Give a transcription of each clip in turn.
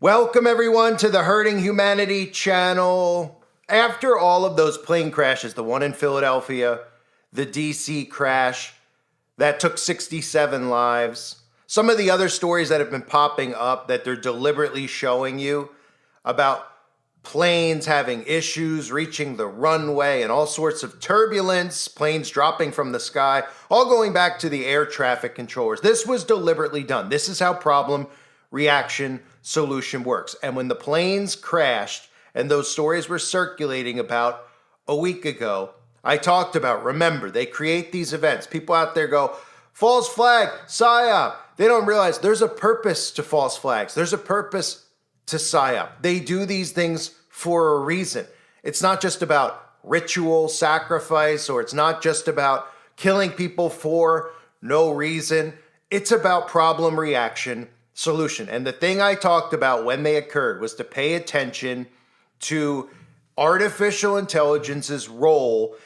Welcome everyone to the Hurting Humanity channel. After all of those plane crashes, the one in Philadelphia, the DC crash that took 67 lives, some of the other stories that have been popping up that they're deliberately showing you about planes having issues reaching the runway and all sorts of turbulence, planes dropping from the sky, all going back to the air traffic controllers. This was deliberately done. This is how problem, reaction, solution works. And when the planes crashed and those stories were circulating about a week ago, I talked about, remember, they create these events. People out there go, false flag, PSYOP. They don't realize there's a purpose to false flags. There's a purpose to PSYOP. They do these things for a reason. It's not just about ritual sacrifice, or it's not just about killing people for no reason. It's about problem, reaction, solution. And the thing I talked about when they occurred was to pay attention to artificial intelligence's role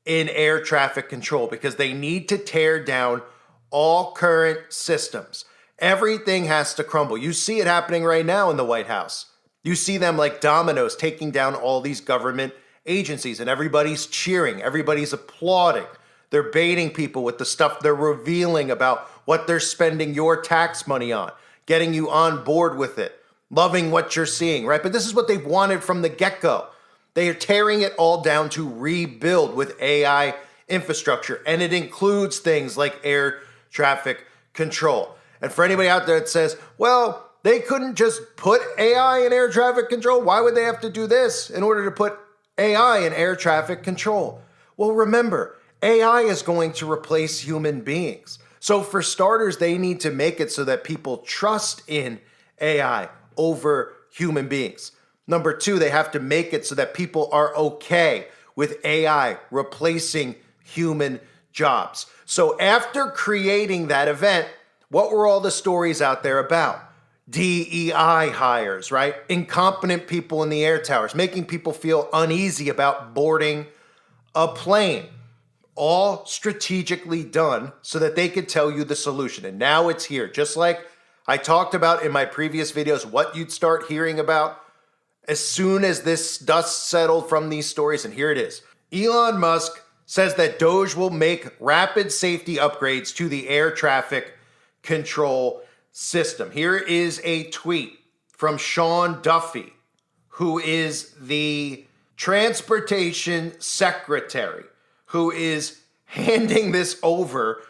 in air traffic control, because they need to tear down all current systems. Everything has to crumble. You see it happening right now in the White House. You see them like dominoes taking down all these government agencies, and everybody's cheering, everybody's applauding. They're baiting people with the stuff they're revealing about what they're spending your tax money on, getting you on board with it, loving what you're seeing, right? But this is what they've wanted from the get-go. They are tearing it all down to rebuild with AI infrastructure, and it includes things like air traffic control. And for anybody out there that says, well, they couldn't just put AI in air traffic control, why would they have to do this in order to put AI in air traffic control? Well, remember, AI is going to replace human beings. So for starters, they need to make it so that people trust in AI over human beings. Number two, they have to make it so that people are okay with AI replacing human jobs. So after creating that event, what were all the stories out there about? DEI hires, right? Incompetent people in the air towers, making people feel uneasy about boarding a plane. All strategically done so that they could tell you the solution. And now it's here. Just like I talked about in my previous videos, what you'd start hearing about as soon as this dust settled from these stories. And here it is. Elon Musk says that Doge will make rapid safety upgrades to the air traffic control system. Here is a tweet from Sean Duffy, who is the transportation secretary, who is handing this over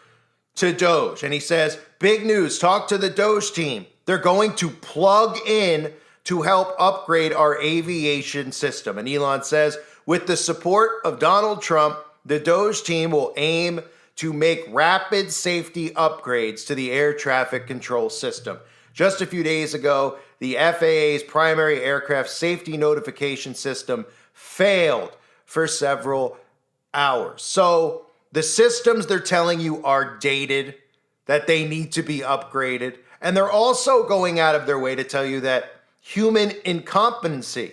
to Doge. And he says, big news, talk to the Doge team. They're going to plug in to help upgrade our aviation system. And Elon says, with the support of Donald Trump, the Doge team will aim to make rapid safety upgrades to the air traffic control system. Just a few days ago, the FAA's primary aircraft safety notification system failed for several hours. So the systems they're telling you are dated, that they need to be upgraded. And they're also going out of their way to tell you that human incompetency,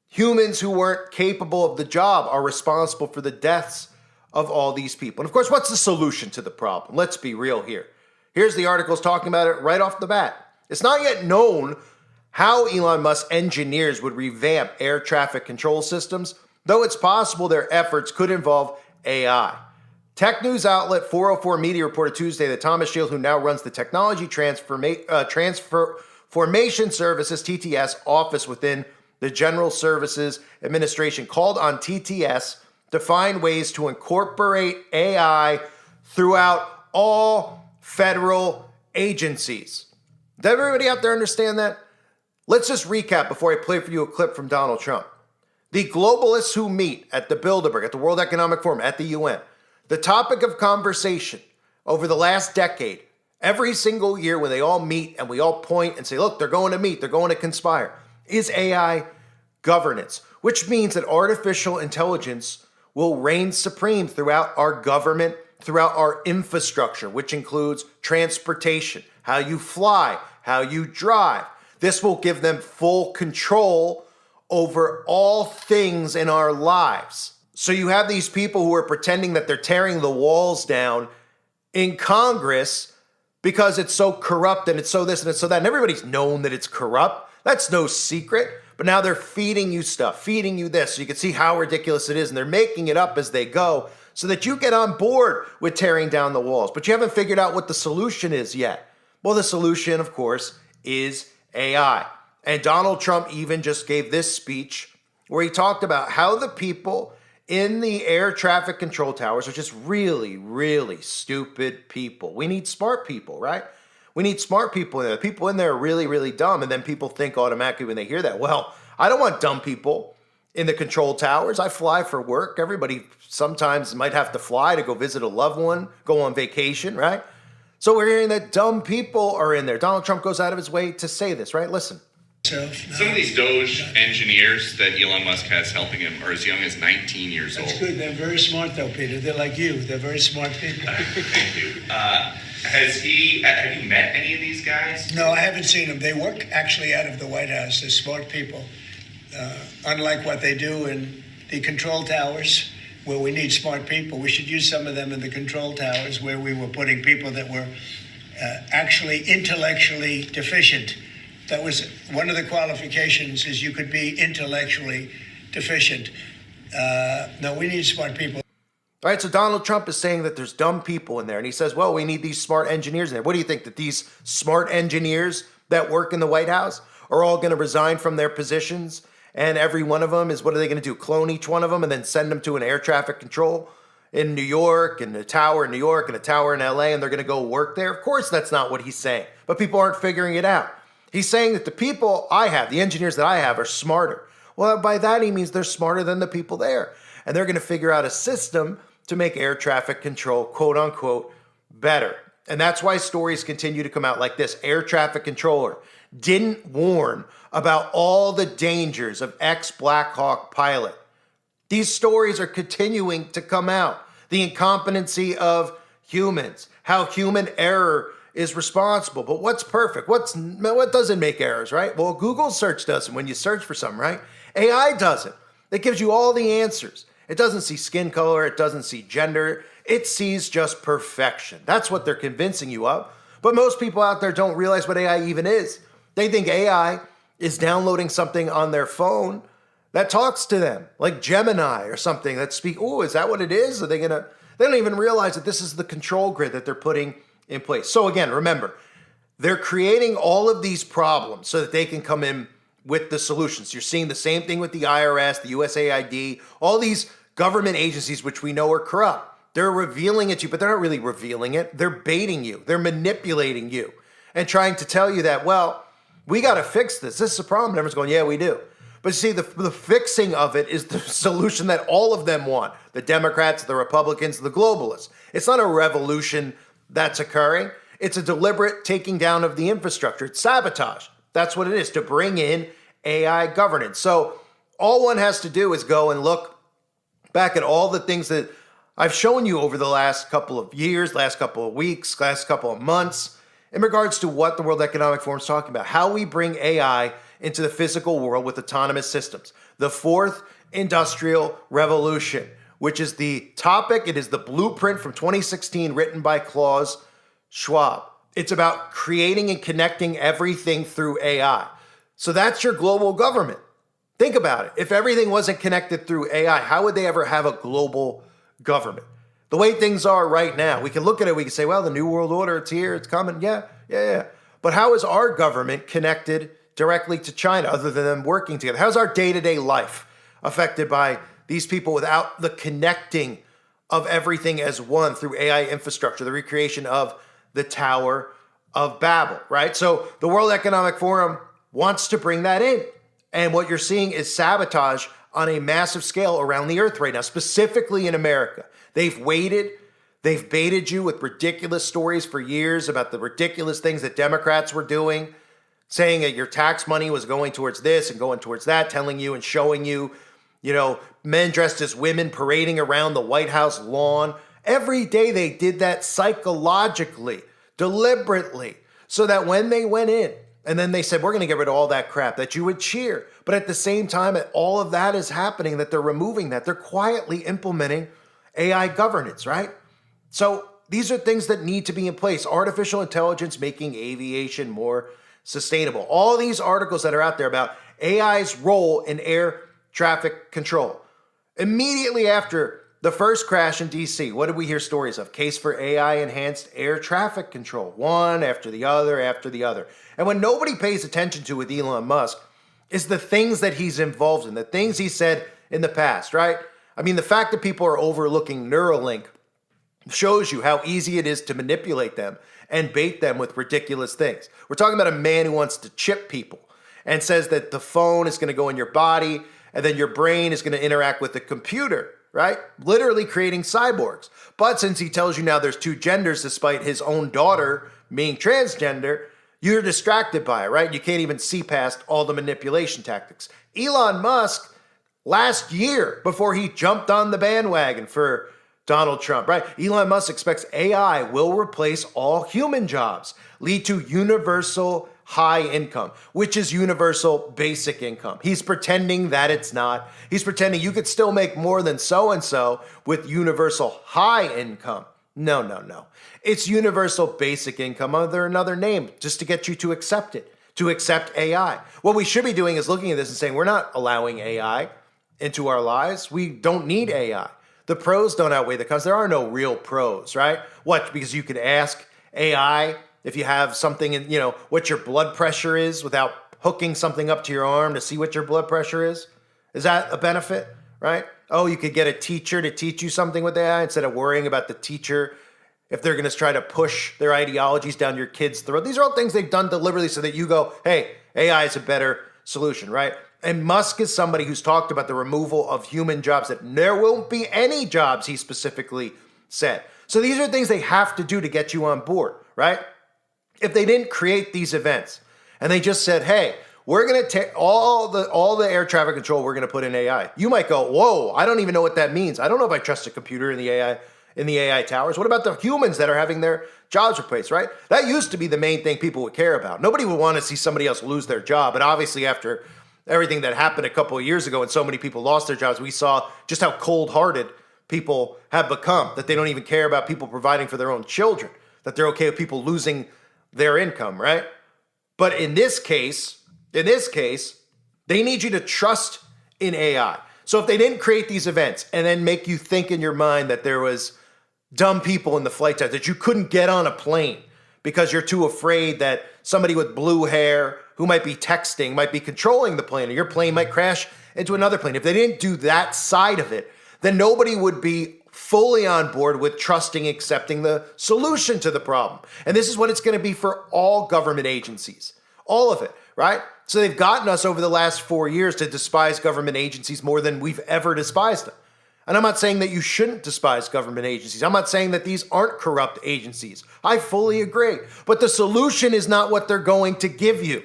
humans who weren't capable of the job, are responsible for the deaths of all these people. And of course, what's the solution to the problem? Let's be real here. Here's the articles talking about it right off the bat. It's not yet known how Elon Musk's engineers would revamp air traffic control systems, though it's possible their efforts could involve AI. Tech news outlet 404 Media reported Tuesday that Thomas Shield, who now runs the Technology Transformation Services, TTS, office within the General Services Administration, called on TTS to find ways to incorporate AI throughout all federal agencies. Does everybody out there understand that? Let's just recap before I play for you a clip from Donald Trump. The globalists who meet at the Bilderberg, at the World Economic Forum, at the UN, the topic of conversation over the last decade, every single year when they all meet and we all point and say, look, they're going to meet, they're going to conspire, is AI governance, which means that artificial intelligence will reign supreme throughout our government, throughout our infrastructure, which includes transportation, how you fly, how you drive. This will give them full control over all things in our lives. So you have these people who are pretending that they're tearing the walls down in Congress because it's so corrupt and it's so this and it's so that. And everybody's known that it's corrupt. That's no secret. But now they're feeding you stuff, feeding you this, so you can see how ridiculous it is, and they're making it up as they go so that you get on board with tearing down the walls. But you haven't figured out what the solution is yet. Well, the solution, of course, is AI. And Donald Trump even just gave this speech where he talked about how the people in the air traffic control towers are just really, really stupid people. We need smart people, right? We need smart people in there. The people in there are really, really dumb. And then people think automatically when they hear that, well, I don't want dumb people in the control towers. I fly for work. Everybody sometimes might have to fly to go visit a loved one, go on vacation, right? So we're hearing that dumb people are in there. Donald Trump goes out of his way to say this, right? Listen. Some of these Doge engineers that Elon Musk has helping him are as young as 19 years old. That's good. They're very smart, though, Peter. They're like you. They're very smart people. Thank you. Have you met any of these guys? No, I haven't seen them. They work actually out of the White House. They're smart people. Unlike what they do in the control towers, where we need smart people, we should use some of them in the control towers where we were putting people that were actually intellectually deficient. That was one of the qualifications, is you could be intellectually deficient. No, we need smart people. All right, so Donald Trump is saying that there's dumb people in there, and he says, well, we need these smart engineers in there. What do you think, that these smart engineers that work in the White House are all going to resign from their positions, and every one of them is, what are they going to do, clone each one of them and then send them to an air traffic control in New York, and a tower in New York, and a tower in LA, and they're going to go work there? Of course, that's not what he's saying, but people aren't figuring it out. He's saying that the people I have, the engineers that I have, are smarter. Well, by that he means they're smarter than the people there. And they're going to figure out a system to make air traffic control, quote unquote, better. And that's why stories continue to come out like this. Air traffic controller didn't warn about all the dangers of ex-Black Hawk pilot. These stories are continuing to come out. The incompetency of humans, how human error is responsible. But what's perfect? What doesn't make errors, right? Well, Google search doesn't when you search for something, right? AI doesn't. It gives you all the answers. It doesn't see skin color. It doesn't see gender. It sees just perfection. That's what they're convincing you of. But most people out there don't realize what AI even is. They think AI is downloading something on their phone that talks to them, like Gemini or something that speak. Oh, is that what it is? Are they gonna? They don't even realize that this is the control grid that they're putting in place. So again, remember, they're creating all of these problems so that they can come in with the solutions. You're seeing the same thing with the IRS, the USAID, all these government agencies which we know are corrupt. They're revealing it to you, but they're not really revealing it. They're baiting you. They're manipulating you and trying to tell you that, well, we got to fix this. This is a problem. And everyone's going, yeah, we do. But see, the fixing of it is the solution that all of them want. The Democrats, the Republicans, the globalists. It's not a revolution that's occurring. It's a deliberate taking down of the infrastructure. It's sabotage. That's what it is, to bring in AI governance. So all one has to do is go and look back at all the things that I've shown you over the last couple of years, last couple of weeks, last couple of months, in regards to what the World Economic Forum is talking about, how we bring AI into the physical world with autonomous systems. The fourth industrial revolution, which is the topic. It is the blueprint from 2016 written by Klaus Schwab. It's about creating and connecting everything through AI. So that's your global government. Think about it. If everything wasn't connected through AI, how would they ever have a global government? The way things are right now, we can look at it, we can say, well, the New World Order, it's here, it's coming. Yeah. But how is our government connected directly to China other than them working together? How's our day-to-day life affected by these people without the connecting of everything as one through AI infrastructure, the recreation of the Tower of Babel, right? So the World Economic Forum wants to bring that in. And what you're seeing is sabotage on a massive scale around the earth right now, specifically in America. They've waited. They've baited you with ridiculous stories for years about the ridiculous things that Democrats were doing, saying that your tax money was going towards this and going towards that, telling you and showing you, men dressed as women parading around the White House lawn. Every day they did that psychologically, deliberately, so that when they went in and then they said, we're going to get rid of all that crap, that you would cheer. But at the same time, all of that is happening, that they're removing that. They're quietly implementing AI governance, right? So these are things that need to be in place. Artificial intelligence making aviation more sustainable. All these articles that are out there about AI's role in air traffic control. Immediately after the first crash in DC, what did we hear stories of? Case for AI enhanced air traffic control, one after the other after the other. And when nobody pays attention to with Elon Musk is the things that he's involved in, the things he said in the past, right? I mean, the fact that people are overlooking Neuralink shows you how easy it is to manipulate them and bait them with ridiculous things. We're talking about a man who wants to chip people and says that the phone is going to go in your body and then your brain is going to interact with the computer, right? Literally creating cyborgs. But since he tells you now there's two genders despite his own daughter being transgender, you're distracted by it, right? You can't even see past all the manipulation tactics. Elon Musk, last year, before he jumped on the bandwagon for Donald Trump, right? Elon Musk expects AI will replace all human jobs, lead to universal high income, which is universal basic income. He's pretending that it's not. He's pretending you could still make more than so-and-so with universal high income. No, no, no. It's universal basic income under another name, just to get you to accept it, to accept AI. What we should be doing is looking at this and saying, we're not allowing AI into our lives. We don't need AI. The pros don't outweigh the cons. There are no real pros, right? What? Because you can ask AI if you have something in, what your blood pressure is without hooking something up to your arm to see what your blood pressure is. Is that a benefit, right? Oh, you could get a teacher to teach you something with AI instead of worrying about the teacher if they're going to try to push their ideologies down your kid's throat. These are all things they've done deliberately so that you go, hey, AI is a better solution, right? And Musk is somebody who's talked about the removal of human jobs, that there won't be any jobs, he specifically said. So these are things they have to do to get you on board, right? If they didn't create these events and they just said, hey, we're going to take all the air traffic control, we're going to put in AI. You might go, whoa, I don't even know what that means. I don't know if I trust a computer in the AI towers. What about the humans that are having their jobs replaced, right? That used to be the main thing people would care about. Nobody would want to see somebody else lose their job. But obviously after everything that happened a couple of years ago and so many people lost their jobs, we saw just how cold-hearted people have become, that they don't even care about people providing for their own children, that they're okay with people losing their income, right? But in this case, they need you to trust in AI. So if they didn't create these events and then make you think in your mind that there was dumb people in the flight test, that you couldn't get on a plane because you're too afraid that somebody with blue hair who might be texting might be controlling the plane, or your plane might crash into another plane. If they didn't do that side of it, then nobody would be fully on board with trusting, accepting the solution to the problem. And this is what it's going to be for all government agencies, all of it, right? So they've gotten us over the last 4 years to despise government agencies more than we've ever despised them. And I'm not saying that you shouldn't despise government agencies. I'm not saying that these aren't corrupt agencies. I fully agree. But the solution is not what they're going to give you.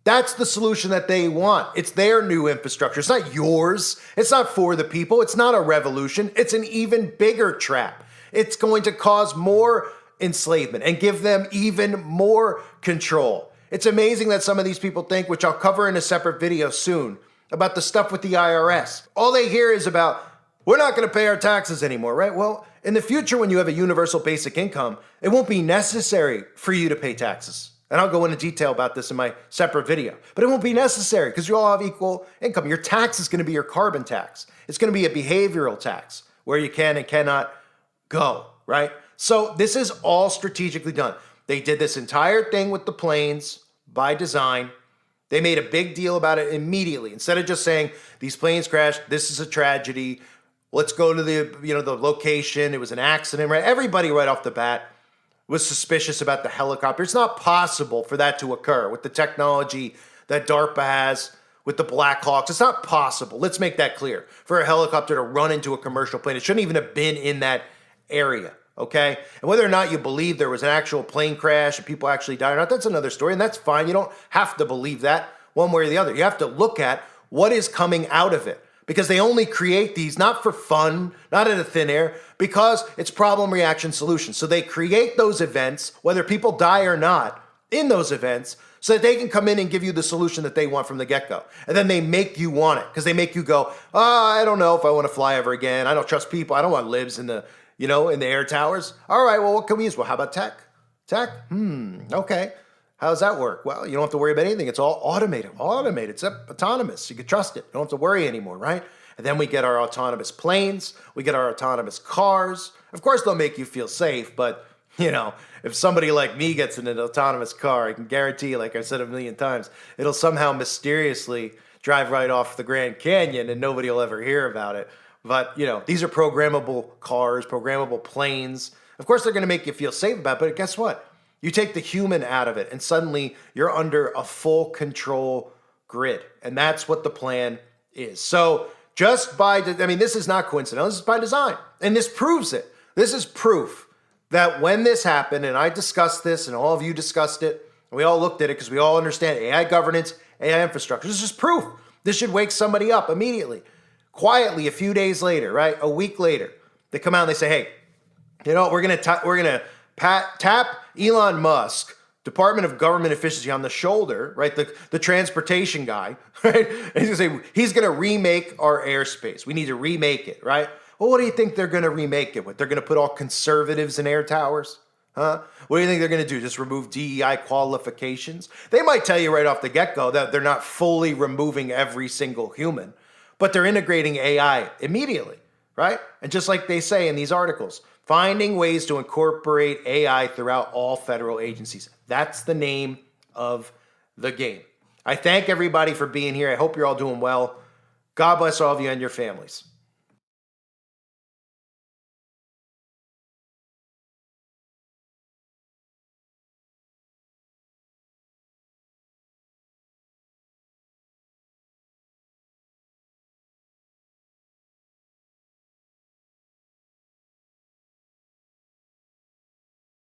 That's the solution that they want. It's their new infrastructure. It's not yours. It's not for the people. It's not a revolution. It's an even bigger trap. It's going to cause more enslavement and give them even more control. It's amazing that some of these people think, which I'll cover in a separate video soon, about the stuff with the IRS. All they hear is about, we're not going to pay our taxes anymore, right? Well, in the future, when you have a universal basic income, it won't be necessary for you to pay taxes. And I'll go into detail about this in my separate video. But it won't be necessary because you all have equal income. Your tax is going to be your carbon tax. It's going to be a behavioral tax where you can and cannot go, right? So this is all strategically done. They did this entire thing with the planes by design. They made a big deal about it immediately. Instead of just saying, these planes crashed, this is a tragedy, let's go to the location, it was an accident, right? Everybody right off the bat was suspicious about the helicopter. It's not possible for that to occur with the technology that DARPA has with the Black Hawks. It's not possible. Let's make that clear. For a helicopter to run into a commercial plane, it shouldn't even have been in that area, okay? And whether or not you believe there was an actual plane crash and people actually died or not, that's another story, and that's fine. You don't have to believe that one way or the other. You have to look at what is coming out of it, because they only create these not for fun, not out of thin air, because it's problem, reaction, solution. So they create those events, whether people die or not, in those events, so that they can come in and give you the solution that they want from the get-go. And then they make you want it, because they make you go, I don't know if I want to fly ever again. I don't trust people. I don't want libs in the air towers. All right, well, what can we use? Well, how about tech? Tech? Okay. How does that work? Well, you don't have to worry about anything. It's all automated. It's autonomous. You can trust it. You don't have to worry anymore, right? And then we get our autonomous planes. We get our autonomous cars. Of course, they'll make you feel safe, but if somebody like me gets in an autonomous car, I can guarantee you, like I've said a million times, it'll somehow mysteriously drive right off the Grand Canyon and nobody will ever hear about it. But, these are programmable cars, programmable planes. Of course, they're going to make you feel safe about it, but guess what? You take the human out of it, and suddenly you're under a full control grid. And that's what the plan is. So this is not coincidental. This is by design. And this proves it. This is proof that when this happened, and I discussed this, and all of you discussed it, and we all looked at it because we all understand AI governance, AI infrastructure. This is proof. This should wake somebody up immediately. Quietly, a few days later, right? A week later, they come out and they say, hey, we're gonna tap Elon Musk, Department of Government Efficiency, on the shoulder, right? The transportation guy, right? And he's gonna remake our airspace. We need to remake it, right? Well, what do you think they're gonna remake it with? They're gonna put all conservatives in air towers? Huh? What do you think they're going to do? Just remove DEI qualifications? They might tell you right off the get-go that they're not fully removing every single human, but they're integrating AI immediately, right? And just like they say in these articles, finding ways to incorporate AI throughout all federal agencies. That's the name of the game. I thank everybody for being here. I hope you're all doing well. God bless all of you and your families.